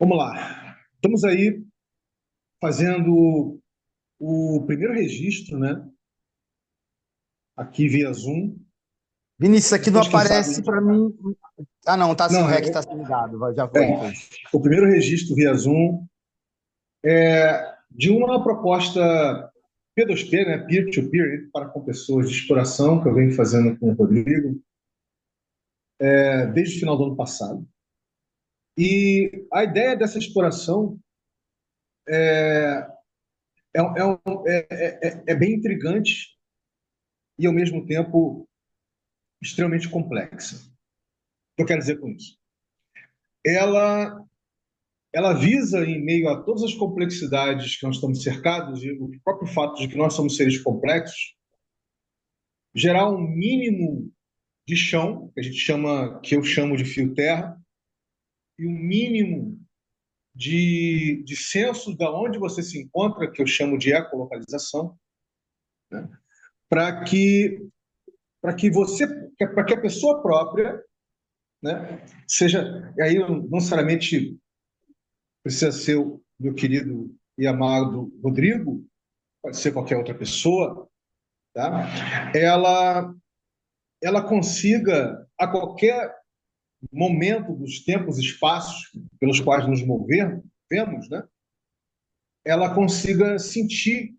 Vamos lá. Estamos aí fazendo o primeiro registro, né? Aqui via Zoom. Vinícius, aqui não Depois, quem sabe. aparece para mim. Ah, não, tá sim, o Não, REC tá sendo ligado. Já é foi. o primeiro registro via Zoom de uma proposta P2P, né? Peer-to-peer, para com pessoas de exploração, que eu venho fazendo com o Rodrigo, desde o final do ano passado. E a ideia dessa exploração é bem intrigante e, ao mesmo tempo, extremamente complexa. O que eu quero dizer com isso? Ela ela visa, em meio a todas as complexidades que nós estamos cercados, e o próprio fato de que nós somos seres complexos, gerar um mínimo de chão, que a gente chama, que eu chamo de fio terra, e um mínimo de senso da onde você se encontra, que eu chamo de ecolocalização, né? para que para que você, para que a pessoa própria, né, seja, e aí não necessariamente precisa ser o meu querido e amado Rodrigo, pode ser qualquer outra pessoa, tá? Ela consiga, a qualquer momento dos tempos e espaços pelos quais nos movemos, né? Ela consiga sentir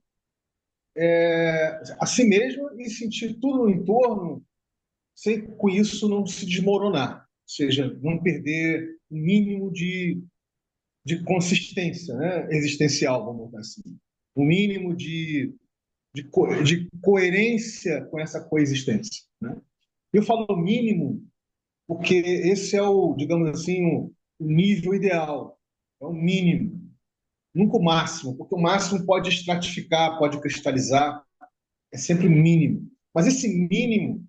a si mesma e sentir tudo no entorno, sem com isso não se desmoronar, ou seja, não perder o mínimo de consistência, né? Existencial, vamos dizer assim. O mínimo de coerência com essa coexistência, né? Eu falo mínimo porque esse é o, digamos assim, o nível ideal, é o mínimo, nunca o máximo, porque o máximo pode estratificar, pode cristalizar, é sempre mínimo. Mas esse mínimo,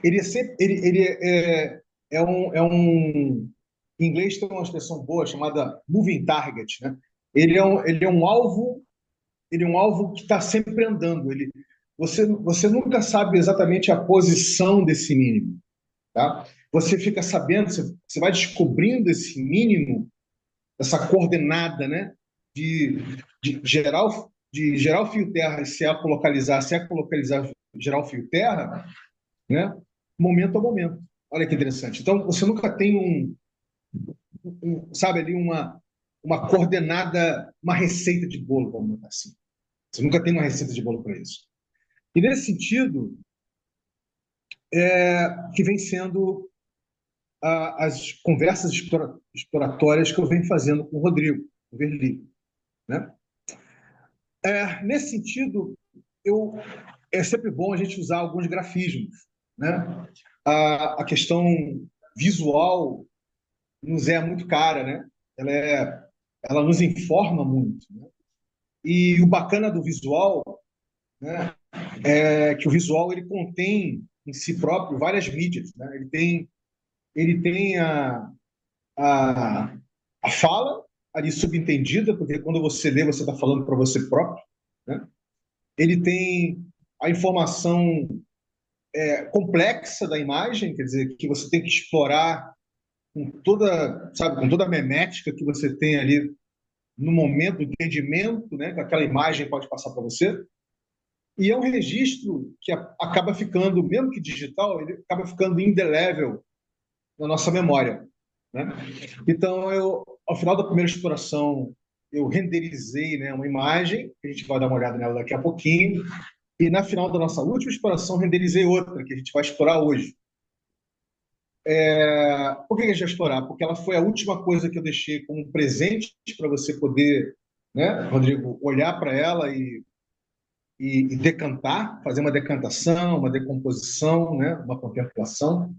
ele é sempre, em inglês tem uma expressão boa chamada moving target, né? Ele é um alvo, ele é um alvo que está sempre andando. Você nunca sabe exatamente a posição desse mínimo. Tá? Você fica sabendo, você vai descobrindo esse mínimo, essa coordenada, né? De, de gerar o fio terra e se ecolocalizar, gerar o fio terra, né? Momento a momento. Olha que interessante. Então, você nunca tem sabe, ali uma coordenada, uma receita de bolo, vamos botar assim. Você nunca tem uma receita de bolo para isso. E nesse sentido, que vem sendo as conversas exploratórias que eu venho fazendo com o Rodrigo, o Verli, né? Nesse sentido, eu, é sempre bom a gente usar alguns grafismos, né? A questão visual nos é muito cara, né? Ela nos informa muito, né? E o bacana do visual, né, é que o visual ele contém em si próprio várias mídias, né? Ele tem a, a fala ali subentendida, porque quando você lê, você está falando para você próprio, né? Ele tem a informação complexa da imagem, quer dizer, que você tem que explorar com toda, sabe, com toda a memética que você tem ali no momento do entendimento, né, que aquela imagem pode passar para você. E é um registro que acaba ficando, mesmo que digital, ele acaba ficando indelével na nossa memória, né? Então, ao final da primeira exploração, eu renderizei, né, uma imagem, que a gente vai dar uma olhada nela daqui a pouquinho, e na final da nossa última exploração, renderizei outra, que a gente vai explorar hoje. Por que a gente vai explorar? Porque ela foi a última coisa que eu deixei como presente para você poder, né, Rodrigo, olhar para ela e decantar, fazer uma decantação, uma decomposição, né, uma contemplação,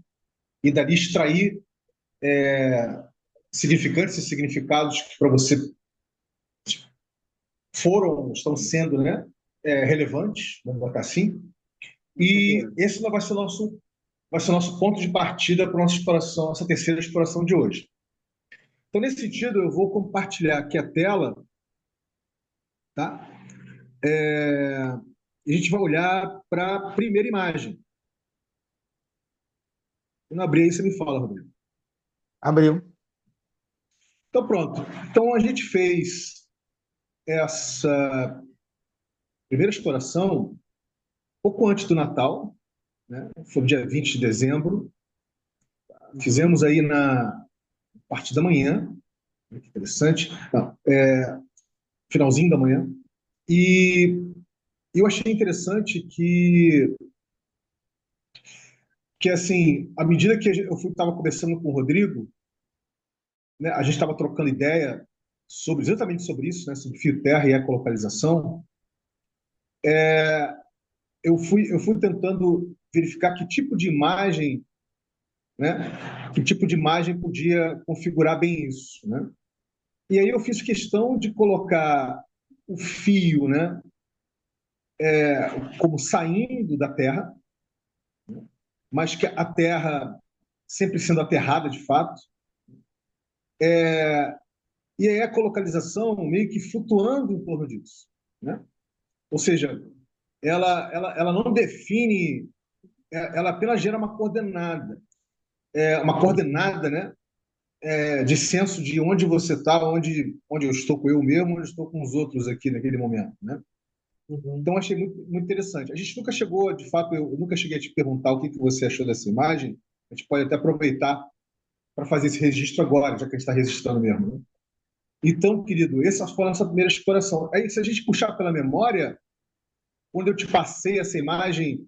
e dali extrair significantes e significados que para você foram, estão sendo, né, relevantes, vamos botar assim. Com E certeza. esse vai ser o nosso ponto de partida para a nossa exploração, essa terceira exploração de hoje. Então, nesse sentido, eu vou compartilhar aqui a tela, tá? E a gente vai olhar para a primeira imagem. Quando abrir aí, você me fala, Rodrigo. Abriu. Então, pronto. Então, a gente fez essa primeira exploração pouco antes do Natal, né? Foi no dia 20 de dezembro. Fizemos aí na parte da manhã, que interessante. Não, finalzinho da manhã. E eu achei interessante que assim, à medida que eu estava conversando com o Rodrigo, né, a gente estava trocando ideia exatamente sobre isso, né, sobre fio terra e ecolocalização. Eu fui tentando verificar que tipo de imagem, né, que tipo de imagem podia configurar bem isso, né? E aí eu fiz questão de colocar o fio, né, como saindo da terra, mas que a terra sempre sendo aterrada de fato, e aí a ecolocalização meio que flutuando em torno disso, né? Ou seja, ela não define, ela apenas gera uma coordenada, né? De senso de onde você está, onde eu estou com eu mesmo, onde eu estou com os outros aqui naquele momento, né? Uhum. Então achei muito, muito interessante. A gente nunca chegou, de fato, eu nunca cheguei a te perguntar o que você achou dessa imagem. A gente pode até aproveitar para fazer esse registro agora, já que a gente está registrando mesmo, né? Então, querido, essa foi a nossa primeira exploração. Aí, se a gente puxar pela memória, quando eu te passei essa imagem,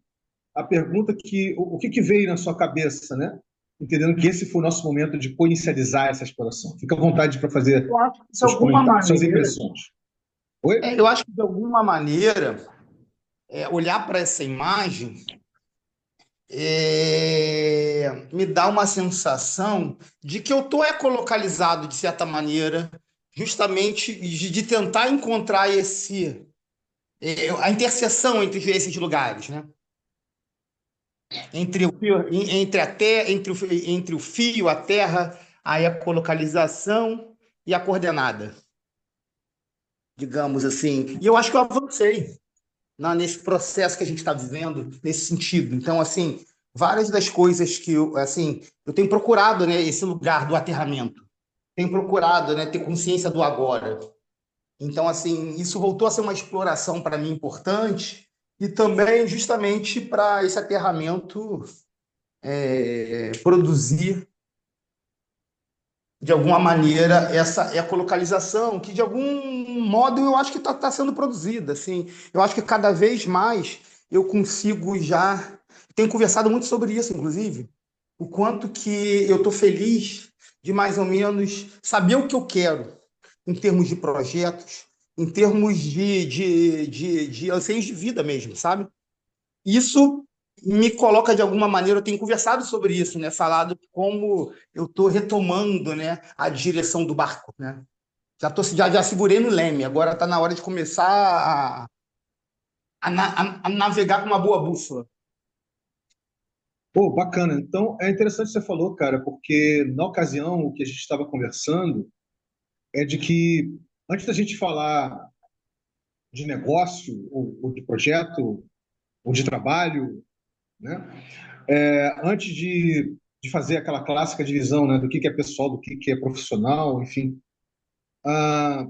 a pergunta o que veio na sua cabeça, né? Entendendo que esse foi o nosso momento de co-inicializar essa exploração. Fica à vontade para fazer Eu acho que de seus alguma comentários, suas maneira, impressões. Oi? eu acho que de alguma maneira, olhar para essa imagem me dá uma sensação de que eu estou ecolocalizado de certa maneira, justamente de tentar encontrar a interseção entre esses lugares, né? Entre o fio, a terra, a ecolocalização e a coordenada, digamos assim. E eu acho que eu avancei nesse processo que a gente está vivendo, nesse sentido. Então, assim, várias das coisas que eu tenho procurado, né, esse lugar do aterramento, tenho procurado, né, ter consciência do agora. Então, assim, isso voltou a ser uma exploração para mim importante e também justamente para esse aterramento produzir de alguma maneira essa ecolocalização que de algum modo eu acho que está sendo produzida, assim. Eu acho que cada vez mais eu consigo já tenho conversado muito sobre isso, inclusive, o quanto que eu estou feliz de mais ou menos saber o que eu quero em termos de projetos, em termos de anseios de vida mesmo, sabe? Isso me coloca de alguma maneira, eu tenho conversado sobre isso, né? Falado como eu estou retomando, né, a direção do barco, né? Já segurei no leme, agora está na hora de começar a navegar com uma boa bússola. Pô, bacana. Então, é interessante o que você falou, cara, porque na ocasião o que a gente estava conversando é de que antes da gente falar de negócio, ou de projeto, ou de trabalho, né? Antes de fazer aquela clássica divisão, né, do que é pessoal, do que é profissional, enfim, a,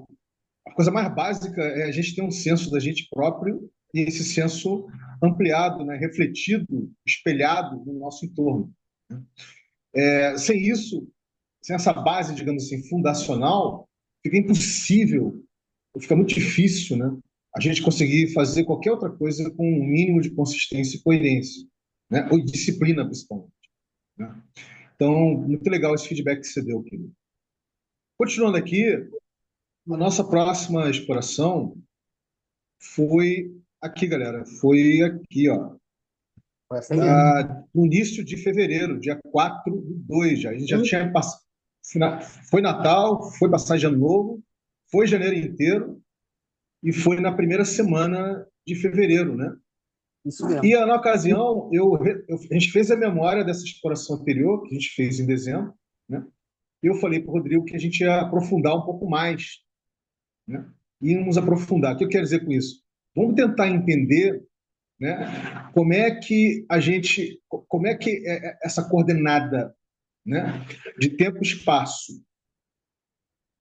a coisa mais básica é a gente ter um senso da gente próprio e esse senso ampliado, né, refletido, espelhado no nosso entorno. Né? Sem isso, sem essa base, digamos assim, fundacional, fica impossível, fica muito difícil, né, a gente conseguir fazer qualquer outra coisa com um mínimo de consistência e coerência, né, ou disciplina, principalmente. Né? Então, muito legal esse feedback que você deu, querido. Continuando aqui, a nossa próxima exploração foi aqui, galera. Foi aqui, ó. Foi assim mesmo. No início de fevereiro, dia 4/2 já. A gente já tinha passado. Foi Natal, foi passagem de Ano Novo, foi janeiro inteiro e foi na primeira semana de fevereiro, né? Isso mesmo. E na ocasião, a gente fez a memória dessa exploração anterior, que a gente fez em dezembro, né? E eu falei para o Rodrigo que a gente ia aprofundar um pouco mais, né? Íamos aprofundar. O que eu quero dizer com isso? Vamos tentar entender, né, como é que essa coordenada, né, de tempo e espaço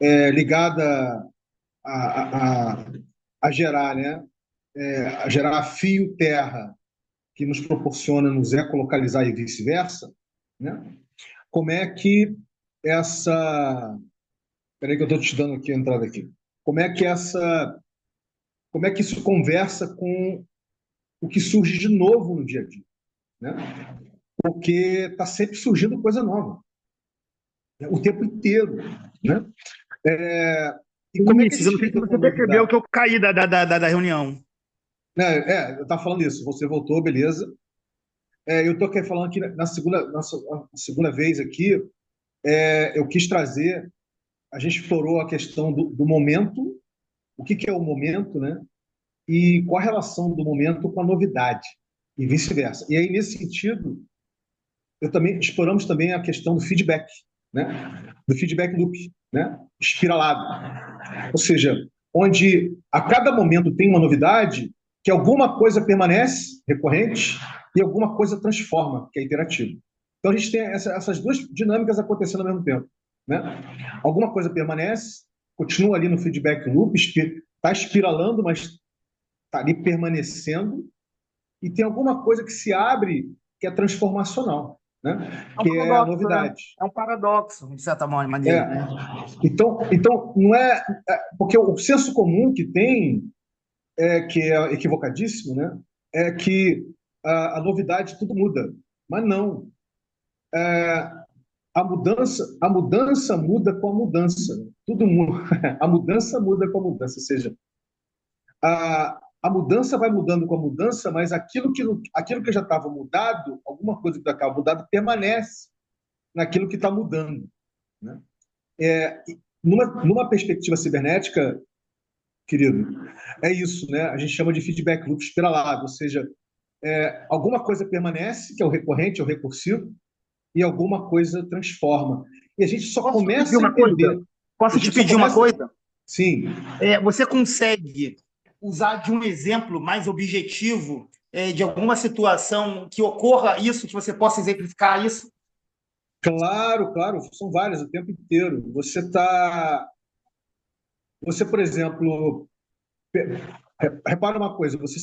ligada a, a, a gerar, né? A gerar fio terra que nos proporciona nos ecolocalizar e vice-versa, né? Como é que essa... Espera aí que eu estou te dando aqui a entrada aqui. Como é que como é que isso conversa com o que surge de novo no dia a dia, né? Porque está sempre surgindo coisa nova, né? O tempo inteiro, né? É, e como é que a Vinícius, eu gente não sei se lida com você a percebeu novidade? que eu caí da reunião. Eu estava falando isso, você voltou, beleza. Eu estou aqui falando que na segunda vez aqui, eu quis trazer, a gente explorou a questão do momento, o que é o momento, né? E qual a relação do momento com a novidade, e vice-versa. E aí, nesse sentido, eu também exploramos também a questão do feedback, né? Do feedback loop, né? Espiralado. Ou seja, onde a cada momento tem uma novidade, que alguma coisa permanece recorrente e alguma coisa transforma, que é interativo. Então a gente tem essas duas dinâmicas acontecendo ao mesmo tempo, né? Alguma coisa permanece, continua ali no feedback loop, está espiralando, mas está ali permanecendo, e tem alguma coisa que se abre que é transformacional, né? É um Que é a paradoxo, né? novidade. É um paradoxo, de certa É. maneira, né? Então não porque o senso comum que tem que é equivocadíssimo, né? É que a novidade tudo muda, mas não. A mudança muda com a mudança. Tudo muda. A mudança muda com a mudança, ou seja, a mudança vai mudando com a mudança, mas aquilo que já estava mudado, alguma coisa que estava mudado, permanece naquilo que está mudando, né? Numa perspectiva cibernética, querido, é isso, né? A gente chama de feedback loop espiralado, ou seja, alguma coisa permanece, que é o recorrente, é o recursivo, e alguma coisa transforma. E a gente só Posso te pedir começa a uma coisa? entender, a Posso te gente só pedir uma começa, coisa? sim, Você consegue usar de um exemplo mais objetivo, de alguma situação que ocorra isso, que você possa exemplificar isso? claro, claro, são várias o tempo inteiro. Você, por exemplo, repara uma coisa, você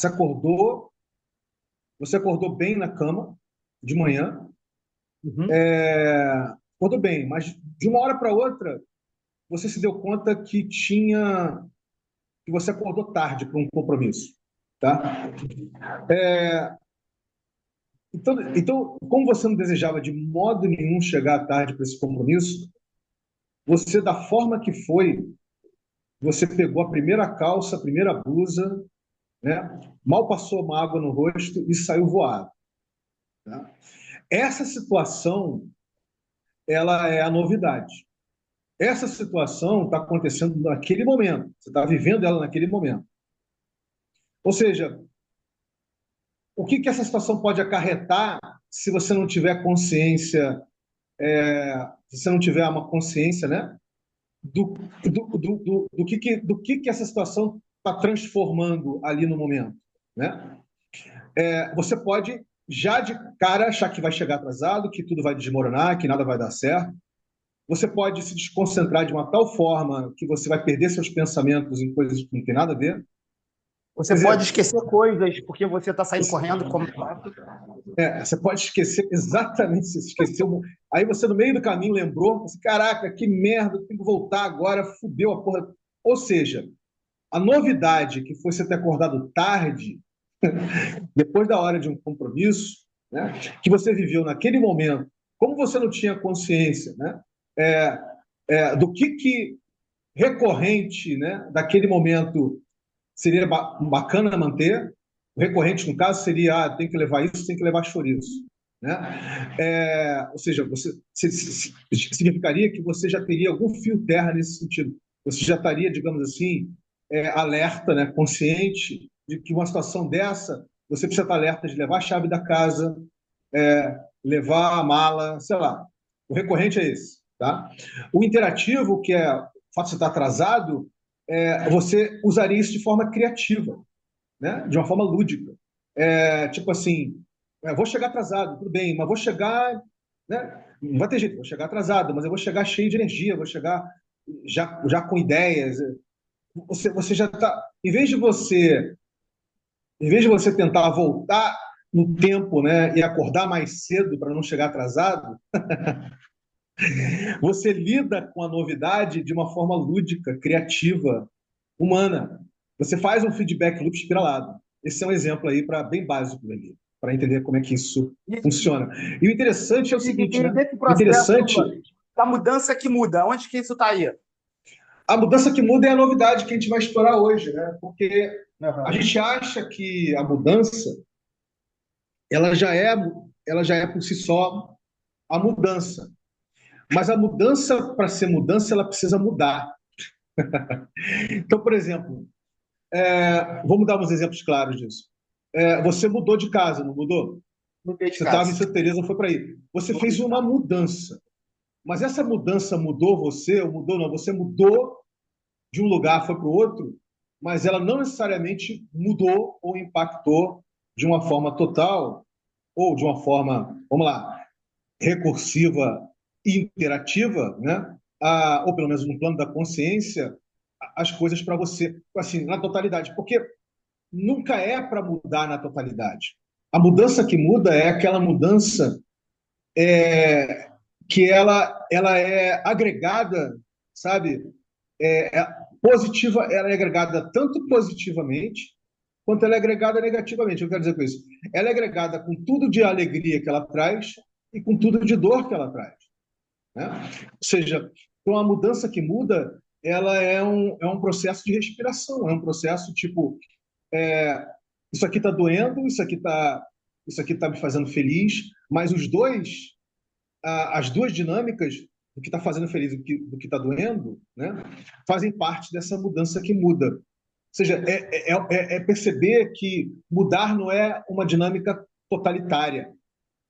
acordou, você acordou bem na cama de manhã, Uhum. acordou bem, mas de uma hora para outra você se deu conta que você acordou tarde para um compromisso, tá? Então, como você não desejava de modo nenhum chegar tarde para esse compromisso, você, da forma que foi, você pegou a primeira calça, a primeira blusa, né? Mal passou uma água no rosto e saiu voado. Tá? Essa situação, ela é a novidade. Essa situação está acontecendo naquele momento. Você está vivendo ela naquele momento. Ou seja, o que essa situação pode acarretar se você não tiver consciência, se você não tiver uma consciência, né? Do que essa situação está transformando ali no momento, né? Você pode já de cara achar que vai chegar atrasado, que tudo vai desmoronar, que nada vai dar certo. Você pode se desconcentrar de uma tal forma que você vai perder seus pensamentos em coisas que não tem nada a ver. Você Quer pode dizer, esquecer coisas porque você está saindo correndo, como eu faço. você pode esquecer exatamente, se esqueceu. Aí você, no meio do caminho, lembrou, assim, caraca, que merda, tenho que voltar agora, fudeu a porra. Ou seja, a novidade que foi você ter acordado tarde, depois da hora de um compromisso, né, que você viveu naquele momento, como você não tinha consciência, né, é, do que recorrente, né, daquele momento seria bacana manter, o recorrente, no caso, seria tem que levar isso, tem que levar chouriço. Né? Ou seja, significaria que você já teria algum fio terra nesse sentido. Você já estaria, digamos assim, alerta, né, consciente de que uma situação dessa, você precisa estar alerta de levar a chave da casa, levar a mala, sei lá. O recorrente é esse. Tá? O interativo, que é o fato de você estar atrasado, você usaria isso de forma criativa, né? De uma forma lúdica. Tipo assim, vou chegar atrasado, tudo bem, mas vou chegar. né? Não vai ter jeito, vou chegar atrasado, mas eu vou chegar cheio de energia, vou chegar já com ideias. Você já está, em vez de você tentar voltar no tempo, né, e acordar mais cedo para não chegar atrasado, você lida com a novidade de uma forma lúdica, criativa, humana. Você faz um feedback loop espiralado. Esse é um exemplo aí para bem básico ali, para entender como é que isso funciona. E o interessante é o seguinte, E né? desse O processo interessante, da mudança que muda, onde que isso está aí? a mudança que muda é a novidade que a gente vai explorar hoje, né? Porque a Aham. gente acha que a mudança, ela já é, ela já é por si só a mudança. Mas a mudança, para ser mudança, ela precisa mudar. Então, por exemplo, vamos dar uns exemplos claros disso. Você mudou de casa, não mudou? Mudei de Você estava em casa. Santa Teresa, foi para aí. Você Mudei fez de uma casa. mudança. Mas essa mudança mudou você, ou mudou não? Você mudou de um lugar, foi para o outro, mas ela não necessariamente mudou ou impactou de uma forma total, ou de uma forma, vamos lá, recursiva e interativa, né? Ou pelo menos no plano da consciência, as coisas para você, assim, na totalidade. Porque nunca é para mudar na totalidade. A mudança que muda é aquela mudança que ela é agregada, sabe? Positiva, ela é agregada tanto positivamente quanto ela é agregada negativamente. Eu quero dizer com isso. Ela é agregada com tudo de alegria que ela traz e com tudo de dor que ela traz, né? Ou seja, então a mudança que muda, ela é um processo de respiração, é um processo tipo, isso aqui está doendo, isso aqui tá me fazendo feliz, mas as duas dinâmicas do que está fazendo feliz e do que está doendo, né, fazem parte dessa mudança que muda. Ou seja, é perceber que mudar não é uma dinâmica totalitária,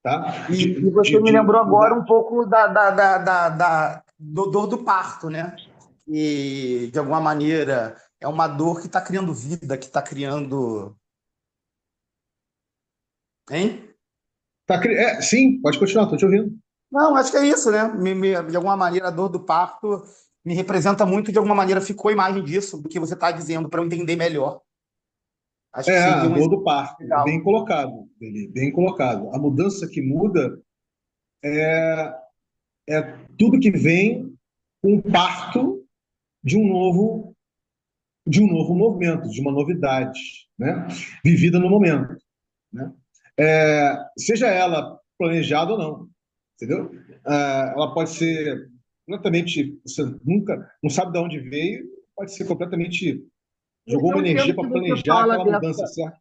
tá? E você me De lembrou agora mudar. um pouco do dor do parto, né? E, de alguma maneira, é uma dor que está criando vida, que está criando. Hein? Sim, pode continuar, estou te ouvindo. Não, acho que é isso, né? De alguma maneira, a dor do parto me representa muito, de alguma maneira, ficou a imagem disso, do que você está dizendo, para eu entender melhor. Acho que A seria um dor exemplo do parto, bem legal. colocado, Beli, bem colocado. A mudança que muda é tudo que vem com o parto de um novo movimento, de uma novidade, né? Vivida no momento, né? Seja ela planejada ou não, entendeu? Ela pode ser completamente, você nunca não sabe de onde veio, pode ser completamente jogou Eu uma energia entendo que para você planejar fala aquela dessa. mudança, certo?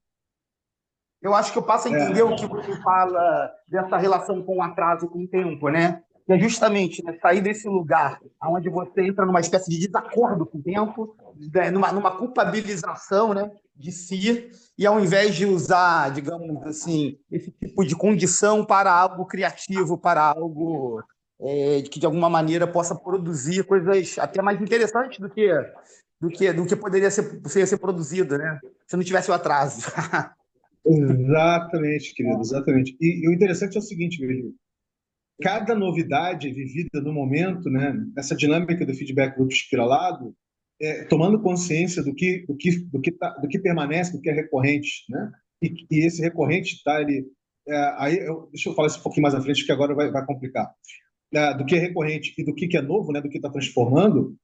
Eu acho que eu passo a entender o que você fala dessa relação com o atraso e com o tempo, né? Que é justamente, né, sair desse lugar onde você entra numa espécie de desacordo com o tempo, né, numa culpabilização, né, de si, e ao invés de usar, digamos assim, esse tipo de condição para algo criativo, para algo que de alguma maneira possa produzir coisas até mais interessantes do que poderia ser produzido, né? Se não tivesse o atraso. Exatamente, querido, exatamente. E o interessante é o seguinte, Guilherme, cada novidade vivida no momento, né, essa dinâmica do feedback loop espiralado, tomando consciência do que permanece, do que é recorrente, né, e esse recorrente está ali. Deixa eu falar isso um pouquinho mais à frente, que agora vai complicar. Do que é recorrente e do que é novo, né, do que está transformando,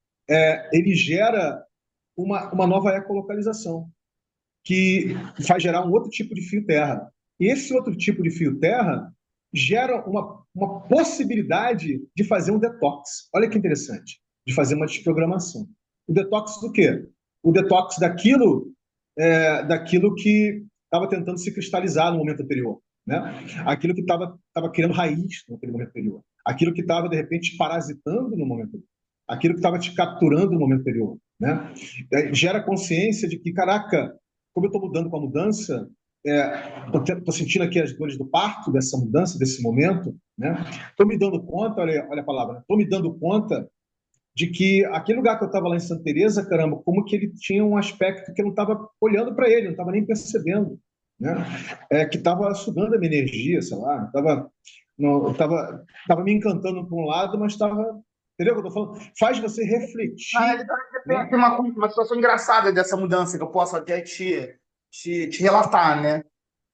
ele gera uma nova ecolocalização que faz gerar um outro tipo de fio terra. E esse outro tipo de fio terra gera uma possibilidade de fazer um detox. Olha que interessante, de fazer uma desprogramação. O detox do quê? O detox daquilo que estava tentando se cristalizar no momento anterior, né? Aquilo que estava criando raiz no momento anterior. Aquilo que estava, de repente, parasitando no momento anterior. Aquilo que estava te capturando no momento anterior, né? Gera consciência de que, caraca, como eu estou mudando com a mudança, estou sentindo aqui as dores do parto, dessa mudança, desse momento, né? Estou me dando conta, olha a palavra, estou me dando conta de que aquele lugar que eu estava lá em Santa Teresa, caramba, como que ele tinha um aspecto que eu não estava olhando para ele, não estava nem percebendo, né? Que estava sugando a minha energia, sei lá, estava não, tava me encantando por um lado, mas estava. Entendeu o que eu tô falando? Faz você Na refletir, realidade, tem né? uma situação engraçada dessa mudança que eu posso até te relatar, né?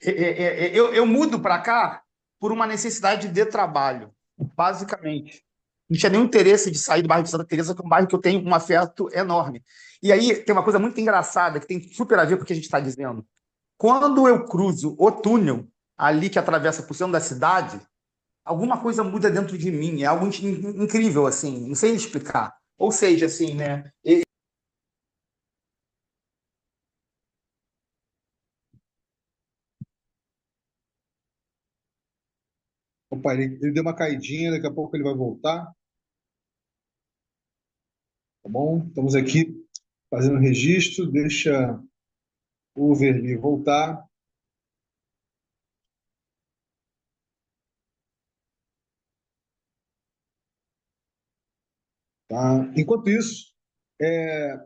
Eu mudo para cá por uma necessidade de trabalho, basicamente. Não tinha nenhum interesse de sair do bairro de Santa Teresa, que é um bairro que eu tenho um afeto enorme. E aí tem uma coisa muito engraçada, que tem super a ver com o que a gente está dizendo. Quando eu cruzo o túnel, ali que atravessa por cima da cidade, alguma coisa muda dentro de mim. É algo incrível, assim, não sei explicar. Ou seja, assim, né? Opa, ele deu uma caidinha, daqui a pouco ele vai voltar, tá bom? Estamos aqui fazendo registro, deixa o Verli voltar, tá? Enquanto isso, é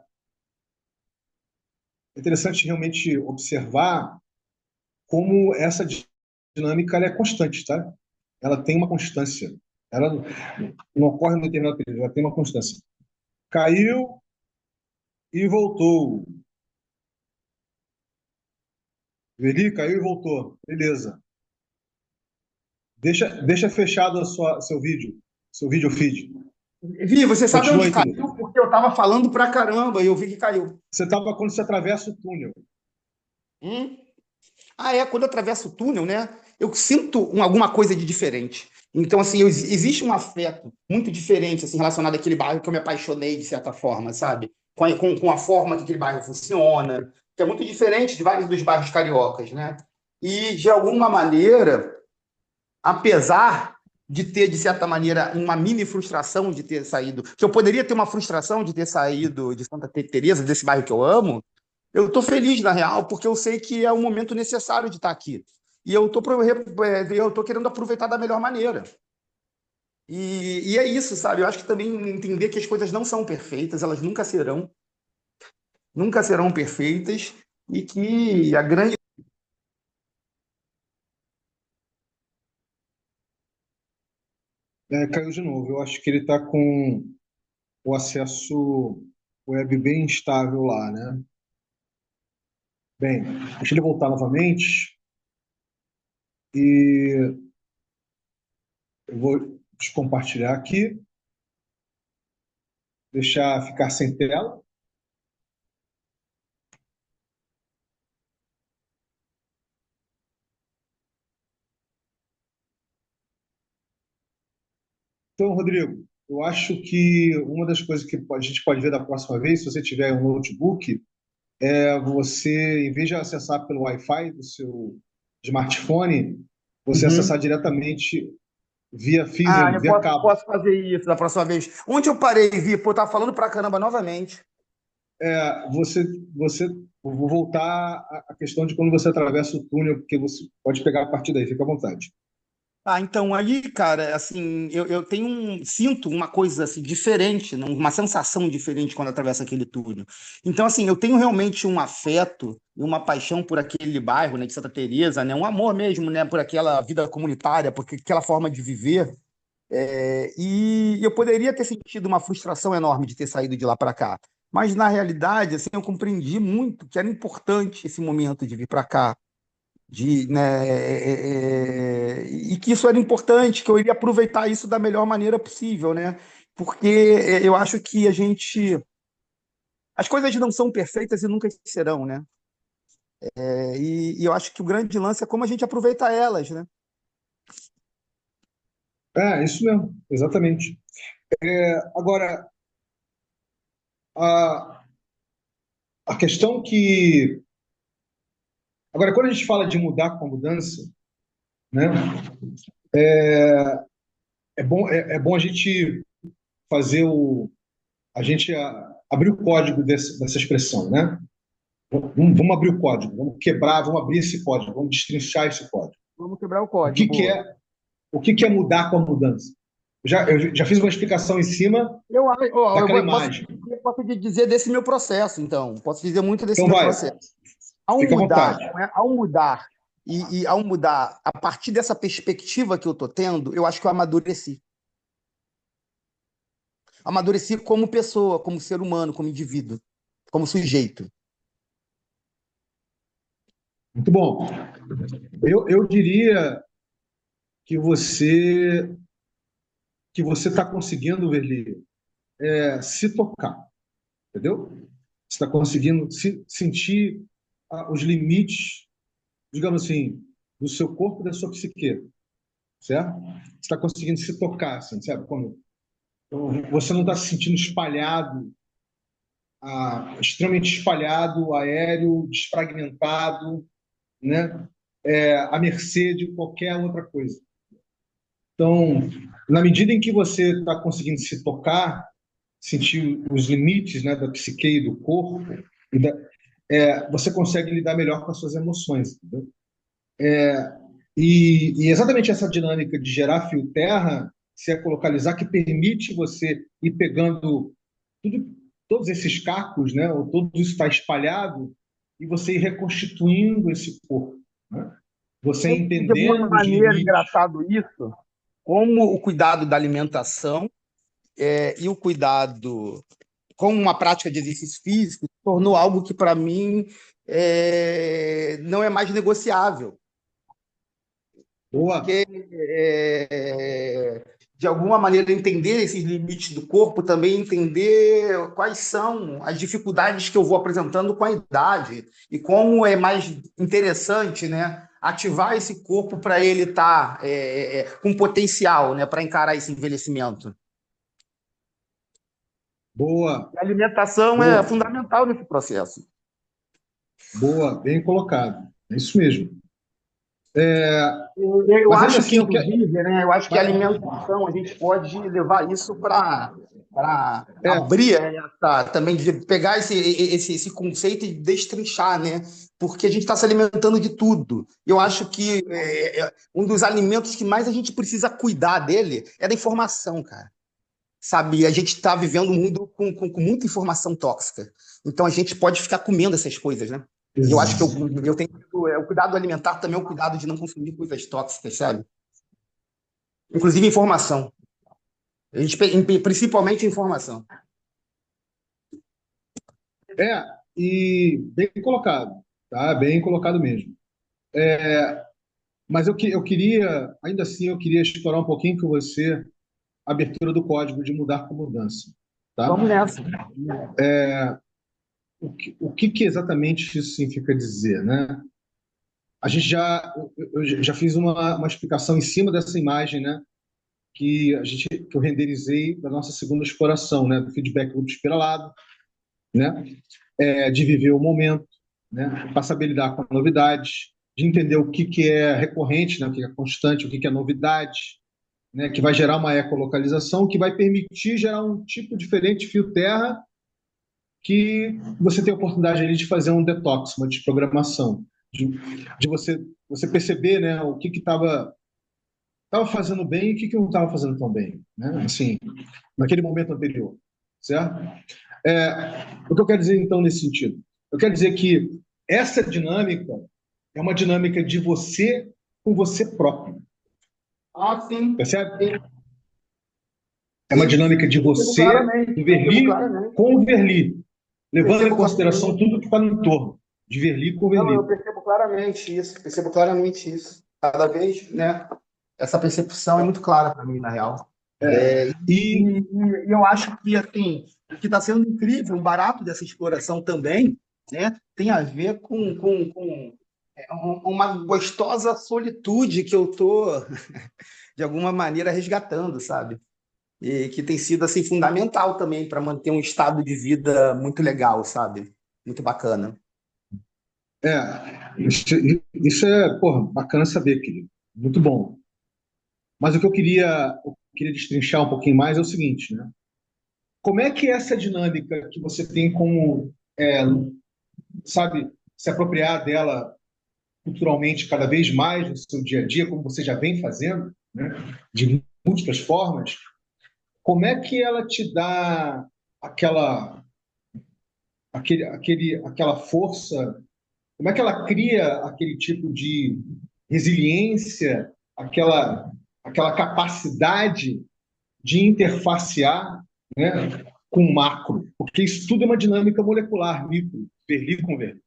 interessante realmente observar como essa dinâmica ela é constante, tá? Ela tem uma constância. Ela não ocorre em determinado período, ela tem uma constância. Caiu e voltou. Veli, caiu e voltou. Beleza. Deixa fechado seu vídeo feed. Vi, você sabe Continua onde aí, caiu? Felipe. Porque eu tava falando pra caramba e eu vi que caiu. Você estava quando você atravessa o túnel. Hum? Ah, é, quando eu atravesso o túnel, né? Eu sinto alguma coisa de diferente. Então, assim, existe um afeto muito diferente, assim, relacionado àquele bairro que eu me apaixonei, de certa forma, sabe? Com a forma que aquele bairro funciona, que é muito diferente de vários dos bairros cariocas, né? E, de alguma maneira, apesar de ter, de certa maneira, uma mini frustração de ter saído, que eu poderia ter uma frustração de ter saído de Santa Teresa, desse bairro que eu amo, eu estou feliz, na real, porque eu sei que é um momento necessário de estar aqui. E eu tô querendo aproveitar da melhor maneira. E é isso, sabe? Eu acho que também entender que as coisas não são perfeitas, elas nunca serão perfeitas, e que a grande. É, caiu de novo. Eu acho que ele está com o acesso web bem instável lá, né? Bem, deixa ele voltar novamente e eu vou descompartilhar aqui, deixar ficar sem tela. Então, Rodrigo, eu acho que uma das coisas que a gente pode ver da próxima vez, se você tiver um notebook, é você, em vez de acessar pelo Wi-Fi do seu smartphone, você acessar Uhum. diretamente via Ah, Physium, eu via posso, cabo. posso fazer isso da próxima vez. Onde eu parei, Vi? Pô, tá falando pra caramba novamente. Você, você, vou voltar à questão de quando você atravessa o túnel, porque você pode pegar a partir daí, fica à vontade. Ah, então aí, cara, assim, eu tenho sinto uma coisa assim diferente, uma sensação diferente quando atravesso aquele túnel. Então, assim, eu tenho realmente um afeto e uma paixão por aquele bairro, né, de Santa Teresa, né, um amor mesmo, né, por aquela vida comunitária, por aquela forma de viver. E eu poderia ter sentido uma frustração enorme de ter saído de lá para cá. Mas, na realidade, assim, eu compreendi muito que era importante esse momento de vir para cá, né, e que isso era importante, que eu iria aproveitar isso da melhor maneira possível, né? Porque eu acho que as coisas não são perfeitas e nunca serão, né? E eu acho que o grande lance é como a gente aproveita elas, né? Isso mesmo, exatamente. Agora, a, a questão que. Agora, quando a gente fala de mudar com a mudança, né, é bom a gente fazer o. A gente abrir o código dessa expressão, né? Vamos abrir o código, vamos quebrar, vamos abrir esse código, vamos destrinchar esse código. Vamos quebrar o O código, que, que boa. é, o que, que é mudar com a mudança? Eu já fiz uma explicação em cima daquela imagem. Eu posso te dizer desse meu processo, então. Posso dizer muito desse Então meu vai, processo. Ao fica à mudar, vontade. não é? Ao mudar E ao mudar, a partir dessa perspectiva que eu estou tendo, eu acho que eu amadureci. Amadureci como pessoa, como ser humano, como indivíduo, como sujeito. Muito bom. Eu diria que você está conseguindo, Verli, se tocar, entendeu? Você está conseguindo sentir os limites, digamos assim, do seu corpo e da sua psique, certo? Você está conseguindo se tocar, assim, sabe? Então, você não está se sentindo espalhado, extremamente espalhado, aéreo, desfragmentado, né? À mercê de qualquer outra coisa. Então, na medida em que você está conseguindo se tocar, sentir os limites, né, da psique e do corpo, e você consegue lidar melhor com as suas emoções, entendeu? E exatamente essa dinâmica de gerar fio terra, se ecolocalizar, que permite você ir pegando tudo, todos esses cacos, né, ou tudo isso está espalhado, e você ir reconstituindo esse corpo, né? Você De alguma entendendo os maneira, limites. engraçado isso, como o cuidado da alimentação e o cuidado com uma prática de exercício físico se tornou algo que, para mim, não é mais negociável. Boa, Porque, de alguma maneira, entender esses limites do corpo, também entender quais são as dificuldades que eu vou apresentando com a idade e como é mais interessante, né, ativar esse corpo para ele estar com potencial, né, para encarar esse envelhecimento. boa, A alimentação é boa, fundamental nesse processo. boa, bem colocado. É isso mesmo. É, Eu mas ainda acho que, assim, eu quero. inclusive, né, eu acho que a Mas, alimentação a gente pode levar isso para é, abrir também de pegar esse conceito e destrinchar, né? Porque a gente está se alimentando de tudo. Eu acho que um dos alimentos que mais a gente precisa cuidar dele é da informação, cara. Sabe, a gente está vivendo um mundo com muita informação tóxica. Então a gente pode ficar comendo essas coisas, né? E eu acho que eu tenho o cuidado alimentar também é o cuidado de não consumir coisas tóxicas, sabe? Inclusive informação. A gente, principalmente informação. é, e bem colocado, tá? Bem colocado mesmo. Mas eu queria, ainda assim, eu queria explorar um pouquinho com você a abertura do código de mudar com mudança, Vamos tá? nessa. O que exatamente isso significa dizer, né? A gente eu já fiz uma explicação em cima dessa imagem, né? Que eu renderizei da nossa segunda exploração, né? Do feedback loop espiralado, né? De viver o momento, né? Para saber lidar com novidades, de entender o que é recorrente, né? O que é constante, o que é novidade, né? Que vai gerar uma ecolocalização, que vai permitir gerar um tipo diferente de fio terra que você tem a oportunidade ali de fazer um detox, uma desprogramação, de você perceber, né? O que estava fazendo bem e o que não estava fazendo tão bem, né? Assim, naquele momento anterior, certo? O que eu quero dizer, então, nesse sentido? Eu quero dizer que essa dinâmica é uma dinâmica de você com você próprio, Ah, sim. percebe? É uma Sim, dinâmica de percebo você, claramente, do percebo Verli, claramente. com o Verli, levando em Percebo consideração claramente. tudo que está no entorno, de Verli com Não, eu Verli. percebo claramente isso, percebo claramente isso. Cada vez, né, essa percepção é muito clara para mim, na real. É, E e eu acho que, assim, o que está sendo incrível, o barato dessa exploração também, né, tem a ver com uma gostosa solitude que eu tô, de alguma maneira, resgatando, sabe? E que tem sido, assim, fundamental também para manter um estado de vida muito legal, sabe? Muito bacana. isso é, porra, bacana saber, querido. Muito bom. Mas o que eu queria destrinchar um pouquinho mais é o seguinte, né? Como é que essa dinâmica que você tem como, sabe, se apropriar dela culturalmente cada vez mais no seu dia a dia, como você já vem fazendo, né? De múltiplas formas, como é que ela te dá aquela, aquela força como é que ela cria aquele tipo de resiliência, aquela capacidade de interfacear, né, com o macro, porque isso tudo é uma dinâmica molecular, micro, verli com verli.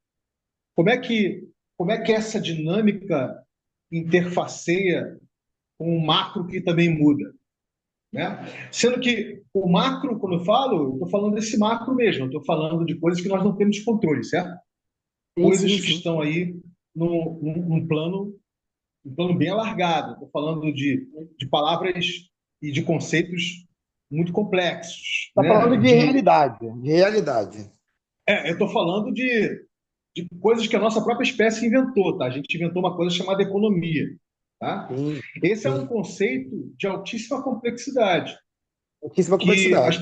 Como é que, como é que essa dinâmica interfaceia com o macro que também muda? Né? Sendo que o macro, quando eu falo, eu estou falando desse macro mesmo, eu estou falando de coisas que nós não temos controle, certo? Sim, sim, Coisas que sim. estão aí num plano, um plano bem alargado. Estou falando de palavras e de conceitos muito complexos, Está falando né? de realidade, de realidade. Eu estou falando de coisas que a nossa própria espécie inventou, tá? A gente inventou uma coisa chamada economia, tá? Sim, Esse é um sim. conceito de altíssima complexidade, Altíssima que complexidade.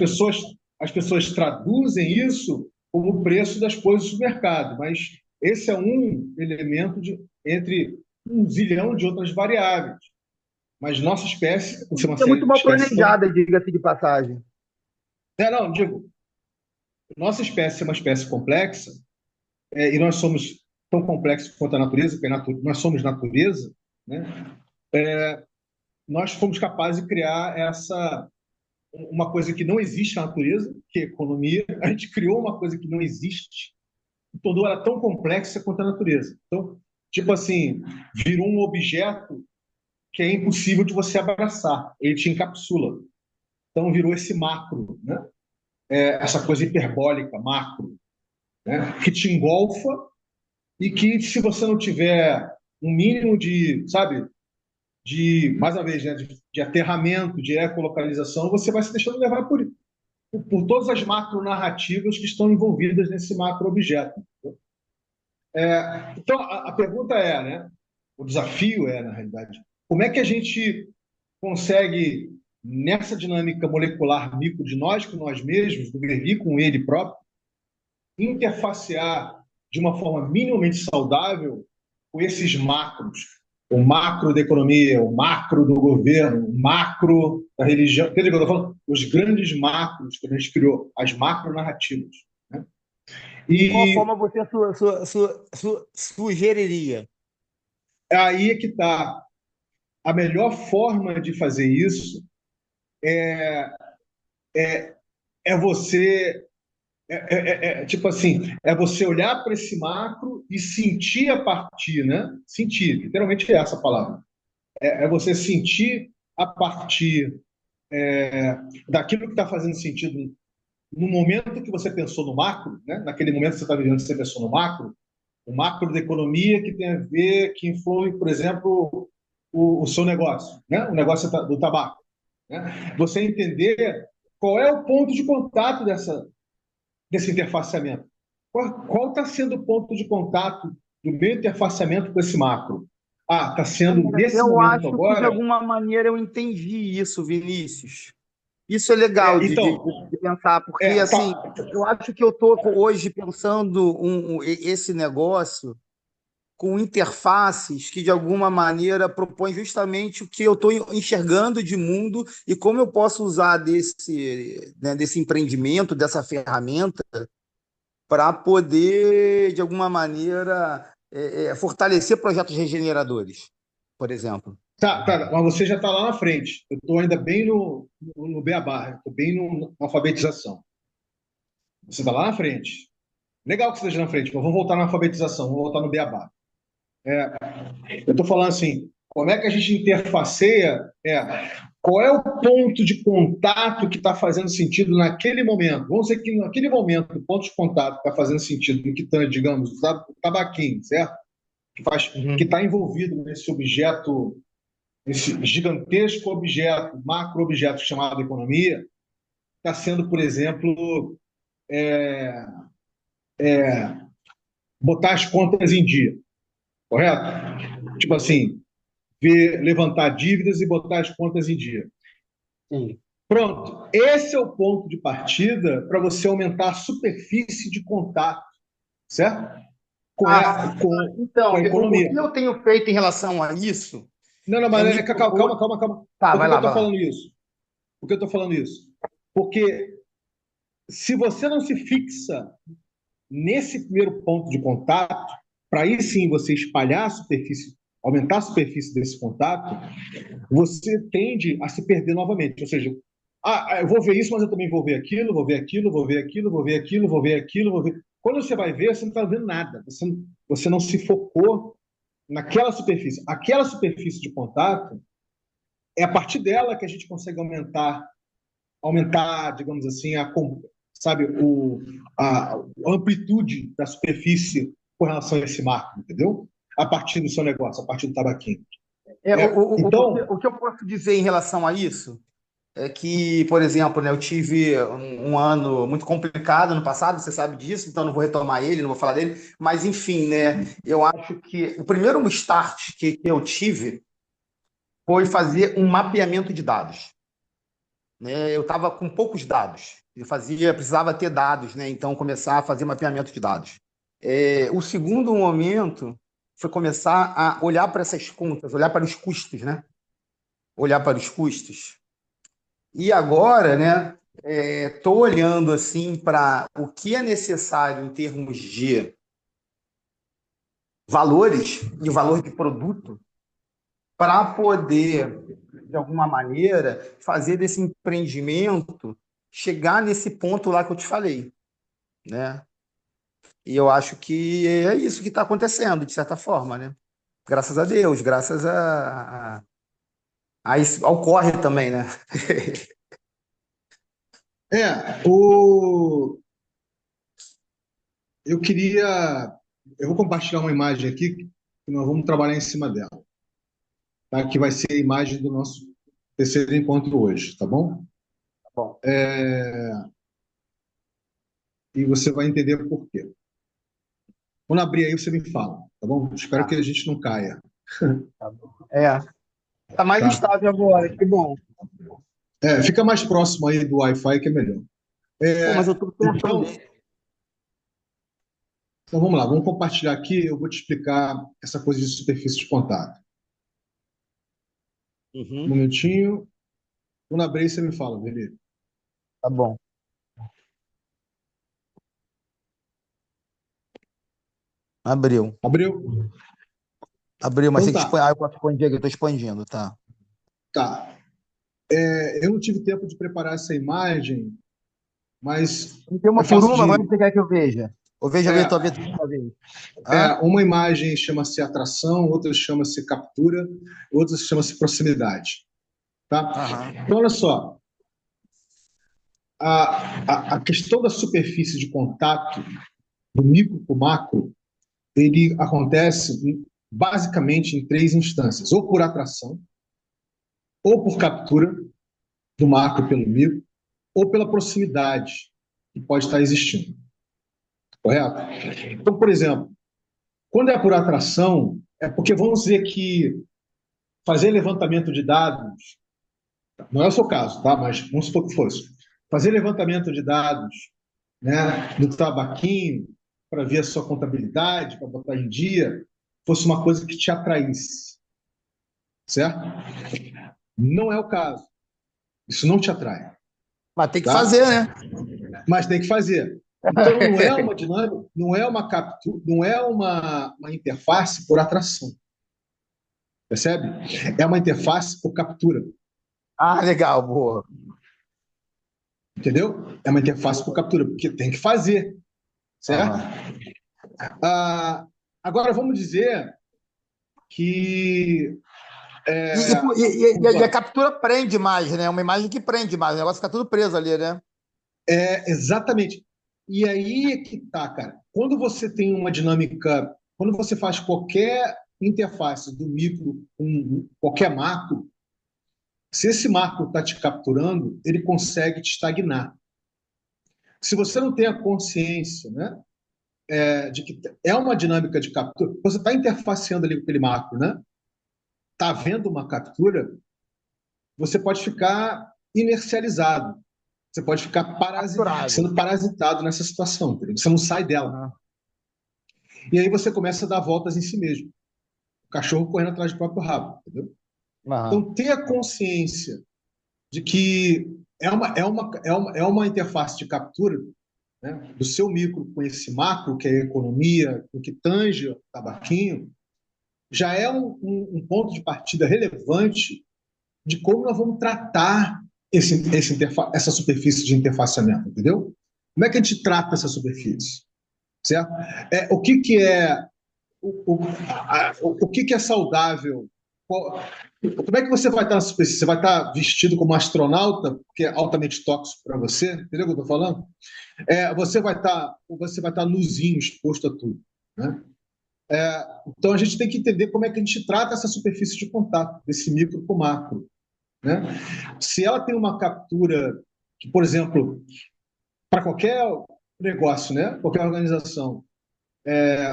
as pessoas traduzem isso como o preço das coisas do supermercado, mas esse é um elemento entre um zilhão de outras variáveis. Mas nossa espécie, por ser uma É muito mal espécie tão. planejada, diga-se de passagem. Não, digo, nossa espécie é uma espécie complexa, e nós somos tão complexos quanto a natureza, porque nós somos natureza, né? Nós fomos capazes de criar uma coisa que não existe na natureza, que é a economia. A gente criou uma coisa que não existe, e tornou ela tão complexa quanto a natureza. Então, tipo assim, virou um objeto que é impossível de você abraçar. Ele te encapsula. Então, virou esse macro, né? Essa coisa hiperbólica, macro, né? Que te engolfa e que, se você não tiver um mínimo de, sabe, mais uma vez, né, de aterramento, de ecolocalização, você vai se deixando levar por todas as macronarrativas que estão envolvidas nesse macro-objeto. Então, a pergunta é, né, o desafio é, na realidade, como é que a gente consegue, nessa dinâmica molecular micro de nós com nós mesmos, do Verli com ele próprio, interfacear de uma forma minimamente saudável com esses macros, o macro da economia, o macro do governo, o macro da religião, entendeu o que eu estou falando? Os grandes macros que a gente criou, as macronarrativas. Né? De qual E forma você sugeriria? aí é que está. A melhor forma de fazer isso é você tipo assim, é você olhar para esse macro e sentir a partir, né? Sentir, literalmente é essa a palavra. É você sentir a partir daquilo que está fazendo sentido no momento que você pensou no macro, né? Naquele momento que você está vivendo, você pensou no macro, o macro da economia que tem a ver, que influi, por exemplo, o seu negócio, né? O negócio do tabaco. Né? Você entender qual é o ponto de contato desse interfaceamento. Qual está sendo o ponto de contato do meu interfaceamento com esse macro? Ah, está sendo nesse Eu momento acho que de agora. alguma maneira eu entendi isso, Vinícius. Isso é legal Então, de pensar, porque assim, tá, eu acho que eu estou hoje pensando esse negócio com interfaces que de alguma maneira propõem justamente o que eu estou enxergando de mundo e como eu posso usar desse empreendimento, dessa ferramenta, para poder, de alguma maneira, fortalecer projetos regeneradores, por exemplo. mas você já está lá na frente. Eu estou ainda bem no beabá, estou bem na alfabetização. Você está lá na frente. Legal que você esteja na frente, mas vamos voltar na alfabetização, vamos voltar no beabá. Eu estou falando assim, como é que a gente interfaceia? Qual é o ponto de contato que está fazendo sentido naquele momento? Vamos dizer que naquele momento, o ponto de contato que está fazendo sentido no que está, digamos, o tabaquinho, certo? Que Uhum. está envolvido nesse objeto, esse gigantesco objeto, macro-objeto chamado economia, está sendo, por exemplo, botar as contas em dia, correto? Tipo assim, levantar dívidas e botar as contas em dia. Sim. Pronto, esse é o ponto de partida para você aumentar a superfície de contato, certo? Com Então, a o economia. que eu tenho feito em relação a isso Não, não, é mas me calma, propor. calma, calma, calma. Tá, Por que vai que eu lá, estou vai lá. falando isso? Por que eu estou falando isso? Porque se você não se fixa nesse primeiro ponto de contato, para aí sim você espalhar a superfície, aumentar a superfície desse contato, você tende a se perder novamente. Ou seja, eu vou ver isso, mas eu também vou ver aquilo, vou ver aquilo, vou ver aquilo, vou ver aquilo, vou ver aquilo, vou ver. Quando você vai ver, você não está vendo nada. Você não se focou naquela superfície. Aquela superfície de contato é a partir dela que a gente consegue aumentar, digamos assim, sabe, a amplitude da superfície com relação a esse marco, entendeu? A partir do seu negócio, a partir do tabaquinho. Então, O que eu posso dizer em relação a isso é que, por exemplo, né, eu tive um ano muito complicado no passado, você sabe disso, então não vou retomar ele, não vou falar dele, mas enfim, né, eu acho que o primeiro start que eu tive foi fazer um mapeamento de dados. Né? Eu estava com poucos dados, precisava ter dados, né? Então começar a fazer mapeamento de dados. O segundo momento foi começar a olhar para essas contas, olhar para os custos, né? Olhar para os custos. E agora, né? Estou olhando assim para o que é necessário em termos de valores e o valor de produto para poder, de alguma maneira, fazer desse empreendimento chegar nesse ponto lá que eu te falei, né? E eu acho que é isso que está acontecendo, de certa forma, né? Graças a Deus, graças ao corre também, né? é, o, eu queria. Eu vou compartilhar uma imagem aqui que nós vamos trabalhar em cima dela, tá? Que vai ser a imagem do nosso terceiro encontro hoje, tá bom? Bom, E você vai entender por quê. Quando abrir aí, você me fala, tá bom? Espero que tá, a gente não caia, tá bom. Tá mais tá? estável agora, que bom. Fica mais próximo aí do Wi-Fi que é melhor. Pô, mas eu tô perto Então, dele. então, vamos lá, vamos compartilhar aqui. Eu vou te explicar essa coisa de superfície de contato. Um Uhum, minutinho. Quando abrir, você me fala, beleza? tá bom. Abriu. Abriu? Abriu, mas Então tem que tá, expandir. Ah, eu posso expandir aqui, eu tô expandindo, tá. tá. Eu não tive tempo de preparar essa imagem, mas Tem é uma por fácil uma, agora de. você quer que eu veja? Ou veja a tua É, vez de uma vez? Hã? uma imagem chama-se atração, outra chama-se captura, outra chama-se proximidade. Tá? Aham. Então, olha só, a questão da superfície de contato do micro para o macro, ele acontece basicamente em três instâncias, ou por atração, ou por captura do macro pelo micro, ou pela proximidade que pode estar existindo, correto? Então, por exemplo, quando é por atração, é porque vamos dizer que fazer levantamento de dados, não é o seu caso, tá? Mas vamos supor que fosse. Fazer levantamento de dados, né, do tabaquinho, para ver a sua contabilidade, para botar em dia, fosse uma coisa que te atraísse, certo? Não é o caso. Isso não te atrai, Mas tem que fazer, tá? né? Mas tem que fazer. Então não é uma dinâmica, não é uma captura, não é uma interface por atração, percebe? É uma interface por captura, Ah, legal, boa. entendeu? É uma interface por captura, porque tem que fazer, certo? Aham. Agora vamos dizer que E a captura prende mais, né? Uma imagem que prende mais. O negócio fica tudo preso ali, né? exatamente. E aí é que tá, cara. Quando você tem uma dinâmica, quando você faz qualquer interface do micro com qualquer macro, se esse macro está te capturando, ele consegue te estagnar. Se você não tem a consciência, né, de que é uma dinâmica de captura, você está interfaceando ali com aquele macro, né? Está havendo uma captura, você pode ficar inercializado, você pode ficar Capturado. sendo parasitado nessa situação, entendeu? Você não sai dela. Aham. E aí você começa a dar voltas em si mesmo. O cachorro correndo atrás do próprio rabo, entendeu? Aham. Então, ter a consciência de que é uma interface de captura, né, do seu micro com esse macro, que é a economia, o que tange o tabaquinho, já é um ponto de partida relevante de como nós vamos tratar essa superfície de interfaceamento, entendeu? Como é que a gente trata essa superfície, certo? O que que é o que que é saudável? Como é que você vai estar na superfície? Você vai estar vestido como astronauta, que é altamente tóxico para você, entendeu o que eu estou falando? Você vai estar nuzinho, exposto a tudo, né? Então a gente tem que entender como é que a gente trata essa superfície de contato, desse micro com o macro, né? Se ela tem uma captura que, por exemplo, para qualquer negócio, né? Qualquer organização,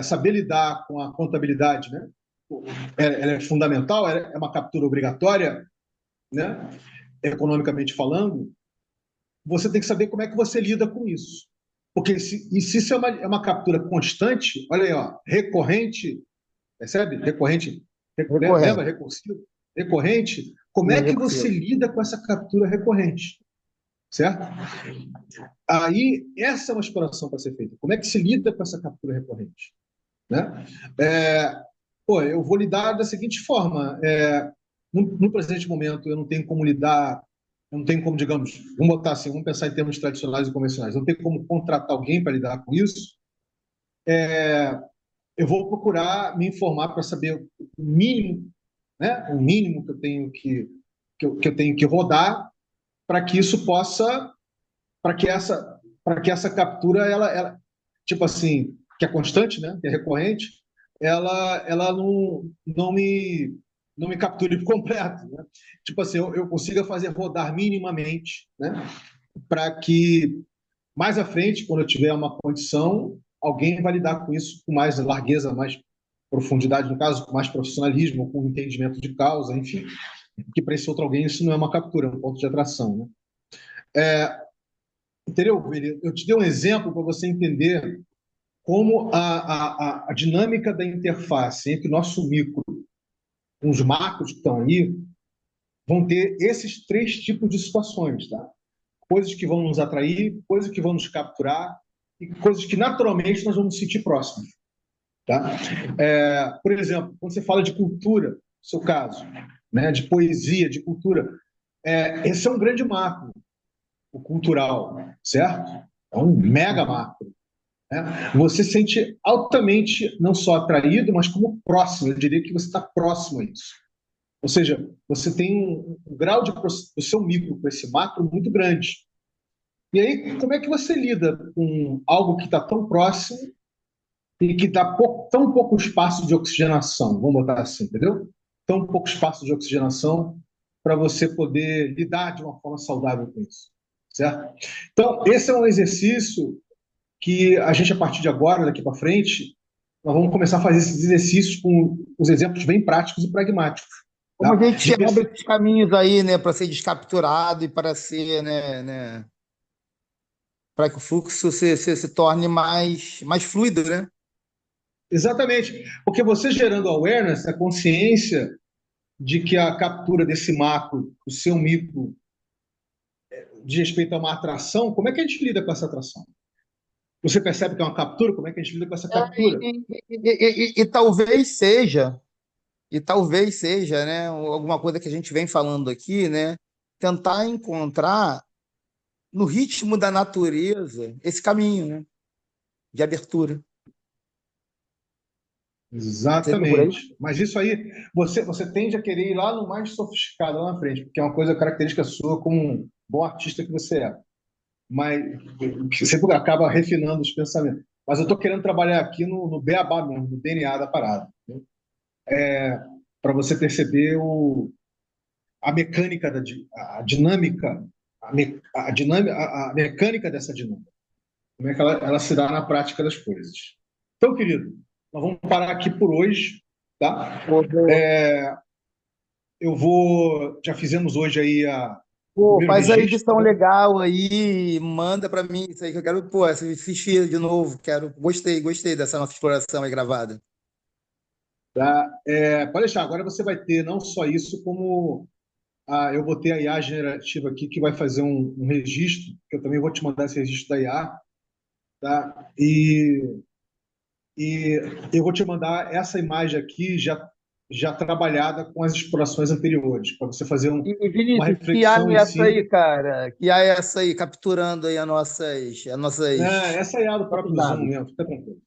saber lidar com a contabilidade, né? Ela é fundamental, é uma captura obrigatória, né? Economicamente falando, você tem que saber como é que você lida com isso. Porque se isso é uma captura constante, olha aí, ó, recorrente, percebe? Recorrente, lembra? Recorrente. Recursivo, recorrente. Como E é que você recursivo. lida com essa captura recorrente? Certo? Aí, essa é uma exploração para ser feita. Como é que se lida com essa captura recorrente? Né? Eu vou lidar da seguinte forma: no presente momento, eu não tenho como lidar, eu não tenho como, digamos, vamos botar assim, vamos pensar em termos tradicionais e convencionais, não tenho como contratar alguém para lidar com isso. Eu vou procurar me informar para saber o mínimo, né, o mínimo que eu tenho que rodar para que isso possa, para que essa captura, tipo assim, que é constante, né, que é recorrente, ela não me capture por completo, né? Tipo assim, eu consiga fazer rodar minimamente, né, para que mais à frente, quando eu tiver uma condição, alguém vai lidar com isso com mais largueza, mais profundidade, no caso, com mais profissionalismo, com entendimento de causa, enfim, porque para esse outro alguém isso não é uma captura, é um ponto de atração, né? Entendeu, Vini? Eu te dei um exemplo para você entender como a dinâmica da interface entre o nosso micro com os macros que estão aí vão ter esses três tipos de situações, tá? Coisas que vão nos atrair, coisas que vão nos capturar e coisas que naturalmente nós vamos nos sentir próximos, tá? Por exemplo, quando você fala de cultura, no seu caso, né, de poesia, de cultura, esse é um grande macro, o cultural, certo? É um mega macro. Né? Você se sente altamente não só atraído, mas como próximo. Eu diria que você está próximo a isso. Ou seja, você tem um grau do seu micro com esse macro muito grande. E aí, como é que você lida com algo que está tão próximo e que dá tão pouco espaço de oxigenação? Vamos botar assim, entendeu? Tão pouco espaço de oxigenação para você poder lidar de uma forma saudável com isso, certo? Então, esse é um exercício que a gente, a partir de agora, daqui para frente, nós vamos começar a fazer esses exercícios com os exemplos bem práticos e pragmáticos. Como a Tá? gente abre esses caminhos aí, né, para ser descapturado e para ser, né, para que o fluxo se torne mais fluido, né? Exatamente. Porque você gerando awareness, a consciência de que a captura desse macro, o seu micro, diz respeito a uma atração, como é que a gente lida com essa atração? Você percebe que é uma captura? Como é que a gente lida com essa captura? E talvez seja, né, alguma coisa que a gente vem falando aqui, né, tentar encontrar no ritmo da natureza esse caminho, né, de abertura. Seria por aí? Exatamente. Mas isso aí, você tende a querer ir lá no mais sofisticado, lá na frente, porque é uma coisa característica sua como um bom artista que você é. Mas você acaba refinando os pensamentos. Mas eu estou querendo trabalhar aqui no beabá mesmo, no DNA da parada, né? Para você perceber a mecânica, a dinâmica, a mecânica dessa dinâmica. Como é que ela se dá na prática das coisas. Então, querido, nós vamos parar aqui por hoje, tá? Pô, Já fizemos hoje aí o pô, primeiro faz a registro, tá edição bom? legal aí, manda para mim isso aí que eu quero, pô, assistir de novo, quero, gostei dessa nossa exploração aí gravada. Tá? Pode deixar, agora você vai ter não só isso, como eu vou ter a IA generativa aqui que vai fazer um registro, que eu também vou te mandar esse registro da IA, tá? E eu vou te mandar essa imagem aqui já trabalhada com as explorações anteriores, para você fazer E, uma Vinícius, que IA reflexão é em essa cima. aí, cara? Que IA é essa aí, capturando aí É, essa é a do nossos próprio Zoom dados? mesmo, fica tranquilo.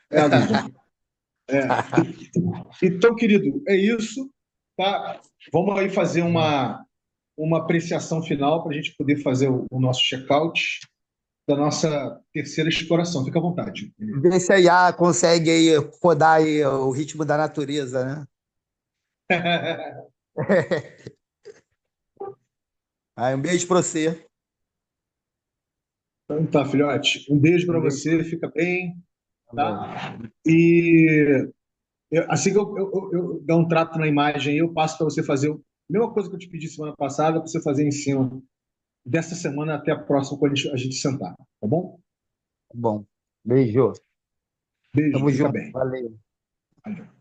É a do Zoom. Então, querido, é isso, tá? Vamos aí fazer uma apreciação final para a gente poder fazer o nosso check-out da nossa terceira exploração. Fica à vontade. Ver se a IA consegue aí rodar aí o ritmo da natureza, né? Aí, um beijo para você. Então tá, filhote. Um beijo para Um beijo você, fica bem, também. tá? E assim que eu dar um trato na imagem, aí, eu passo para você fazer a mesma coisa que eu te pedi semana passada, para você fazer em cima dessa semana até a próxima, quando a gente sentar, tá bom? Tá bom. Beijo. Beijo, Tamo fica junto. bem. Valeu. Valeu.